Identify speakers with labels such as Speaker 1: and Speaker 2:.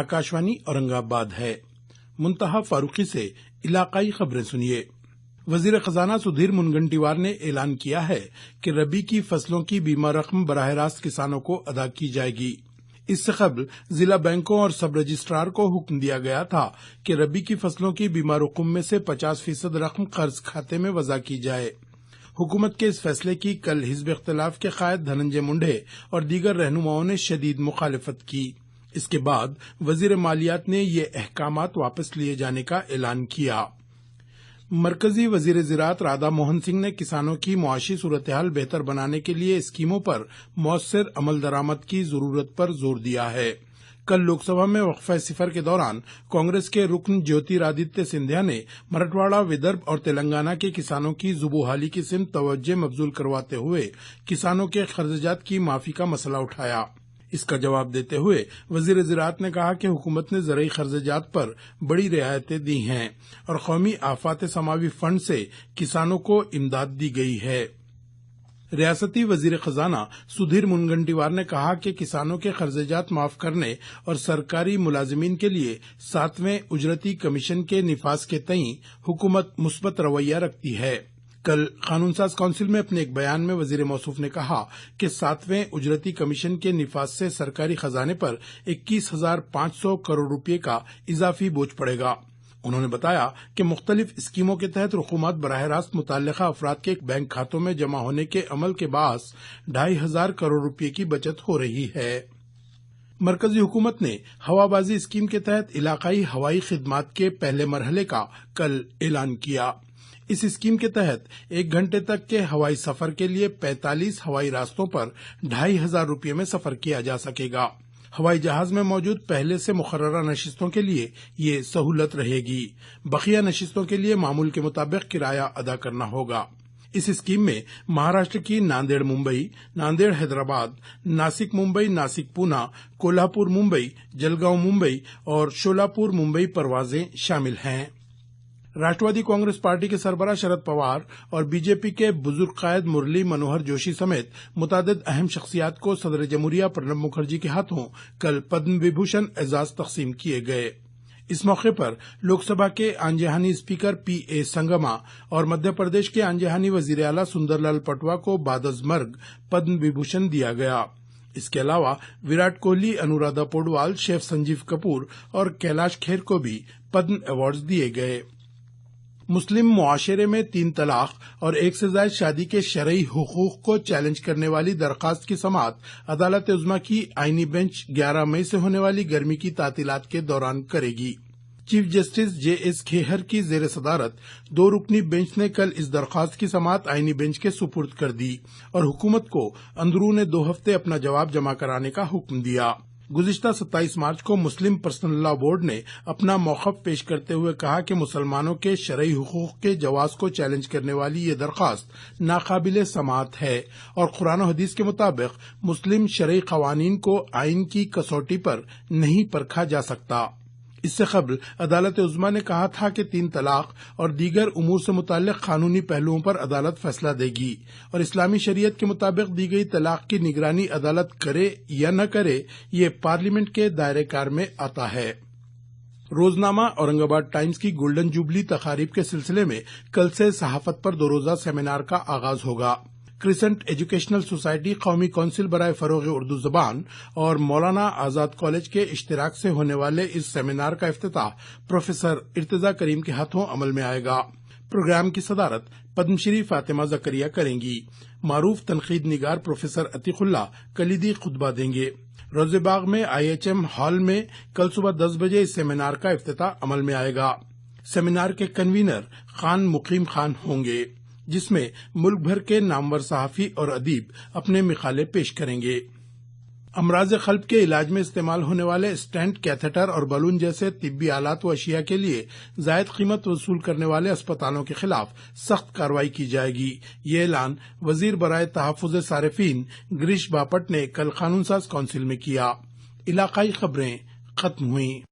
Speaker 1: आकाशवाणी औरंगाबाद है। मुंतहा फारूकी से इलाकाई खबरें सुनिए। वजीर खजाना सुधीर मुनगंटीवार ने ऐलान किया है कि रबी की फसलों की बीमा रकम बराह रास्त किसानों को अदा की जाएगी। इससे कबल जिला बैंकों और सब रजिस्ट्रार को हुक्म दिया गया था कि रबी की फसलों की बीमा रकम में से 50% रकम कर्ज खाते में वज़ा की जाए। हुकूमत के इस फैसले की कल हिज़्ब इख्तिलाफ के कायद धनंजय मुंडे और दीगर रहनुमाओं ने शदीद मुखालिफत की। इसके बाद वजीर मालियात ने ये अहकामात वापस लिए जाने का ऐलान किया। मरकजी वजीर ज़राअत राधा मोहन सिंह ने किसानों की मुआशी सूरत-ए-हाल बेहतर बनाने के लिए स्कीमों पर मौसर अमल दरामद की जरूरत पर जोर दिया है। कल लोकसभा में वक्फे सिफर के दौरान कांग्रेस के रुकन ज्योतिरादित्य सिंधिया ने मराठवाड़ा, विदर्भ और तेलंगाना के किसानों की जुबूहाली की सिमत तवज्जो मबजूल करवाते हुए किसानों के खर्चात की माफी का मसला उठाया। इसका जवाब देते हुए वजीर ज़राअत ने कहा कि हुकूमत ने ज़रई खर्चात पर बड़ी रियायतें दी हैं और कौमी आफात समावी फंड से किसानों को इमदाद दी गई है। रियासती वजीर खजाना सुधीर मुनगंटीवार ने कहा कि किसानों के खर्चात माफ करने और सरकारी मुलाजिमीन के लिए 7वें उजरती कमीशन के निफाज के तई हुकूमत मुस्बत रवैया रखती है। कल कानून साज काउंसिल में अपने एक बयान में वजीर मौसूफ ने कहा कि 7वें उजरती कमीशन के निफाज से सरकारी खजाने पर 21,500 करोड़ रुपये का इजाफी बोझ पड़ेगा। उन्होंने बताया कि मुख्तलिफ स्कीमों के तहत रकूमात बराह रास्त मुतल्लिका अफराद के बैंक खातों में जमा होने के अमल के बास 2,500 करोड़ रुपये की बचत हो रही है। मरकजी हुकूमत ने हवाबाजी स्कीम के तहत इलाकाई हवाई खिदमात के पहले मरहले का कल ऐलान किया। इस स्कीम के तहत 1 घंटे तक के हवाई सफर के लिए 45 हवाई रास्तों पर 2,500 रुपये में सफर किया जा सकेगा। हवाई जहाज में मौजूद पहले से मुकर्ररा नशिस्तों के लिए ये सहूलत रहेगी। बकिया नशिस्तों के लिए मामूल के मुताबिक किराया अदा करना होगा। इस स्कीम में महाराष्ट्र की नांदेड़ मुंबई, नांदेड़ हैदराबाद, नासिक मुंबई, नासिक पूना, कोल्हापुर मुंबई, जलगांव मुंबई और शोलापुर मुंबई परवाजें शामिल हैं। राष्ट्रवादी कांग्रेस पार्टी के सरबराह शरद पवार और बीजेपी के बुजुर्ग कायद मुरली मनोहर जोशी समेत मुतादिद अहम शख्सियात को सदर जमहूरिया प्रणब मुखर्जी के हाथों कल पद्म विभूषण एजाज तकसीम किए गए। इस मौके पर लोकसभा के आंजहानी स्पीकर पीए संगमा और मध्य प्रदेश के आंजहानी वजीर आला सुंदरलाल पटवा को बादजमर्ग पद्म विभूषण दिया गया। इसके अलावा विराट कोहली, अनुराधा पौडवाल, शेफ संजीव कपूर और कैलाश खेर को भी पद्म अवार्ड दिए गए। मुस्लिम मुआशरे में 3 तलाक और 1 से ज्यादा शादी के शरई हुकूक को चैलेंज करने वाली दरखास्त की समाअत अदालत उज़्मा की आईनी बेंच 11 मई से होने वाली गर्मी की तातीलात के दौरान करेगी। चीफ जस्टिस जेएस खेहर की जेर सदारत 2 रुकनी बेंच ने कल इस दरखास्त की समाअत आईनी बेंच के सुपुर्द कर दी और हुकूमत को अंदरूने 2 हफ्ते अपना जवाब जमा कराने का हुक्म दिया। गुज़िश्ता 27 मार्च को मुस्लिम पर्सनल लॉ बोर्ड ने अपना मौक़िफ़ पेश करते हुए कहा कि मुसलमानों के शरई हुकूक के जवाज़ को चैलेंज करने वाली ये दरखास्त नाकाबिले समाअत है और कुरान और हदीस के मुताबिक मुस्लिम शरई क़वानीन को आइन की कसौटी पर नहीं परखा जा सकता। इससे कबल अदालत उज़्मा ने कहा था कि 3 तलाक और दीगर उमूर से मुताल्लिक कानूनी पहलुओं पर अदालत फैसला देगी और इस्लामी शरीयत के मुताबिक दी गई तलाक की निगरानी अदालत करे या न करे, ये पार्लियामेंट के दायरे कार में आता है। रोजनामा औरंगाबाद टाइम्स की गोल्डन जुबली तकारीब के सिलसिले में कल से सहाफत पर 2 रोजा सेमिनार का आगाज होगा। क्रिसेंट एजुकेशनल सोसाइटी, कौमी कौंसिल बराए फरोग उर्दू जबान और मौलाना आजाद कॉलेज के इश्तिराक से होने वाले इस सेमिनार का इफ्तिताह प्रोफेसर इर्तिजा करीम के हाथों अमल में आएगा। प्रोग्राम की सदारत पद्मश्री फातिमा जकरिया करेंगी। मारूफ तनकीद निगार प्रोफेसर अतीकुल्ला कलीदी खुतबा देंगे। रोज़ेबाग में IHM हॉल में कल सुबह 10 बजे इस सेमिनार का इफ्तिताह अमल में आएगा। सेमिनार के कन्वीनर खान मुकीम खान होंगे, जिसमें मुल्क भर के नामवर सहाफी और अदीब अपने मिसालें पेश करेंगे। अमराज क़ल्ब के इलाज में इस्तेमाल होने वाले स्टेंट, कैथेटर और बलून जैसे तिब्बी आलात व अशिया के लिए जायद कीमत वसूल करने वाले अस्पतालों के खिलाफ सख्त कार्रवाई की जाएगी। ये ऐलान वजीर बराए तहफ़्फ़ुज़ सारिफीन गिरीश बापट ने कल कानून साज काउंसिल में किया। इलाकाई खबरें खत्म हुई।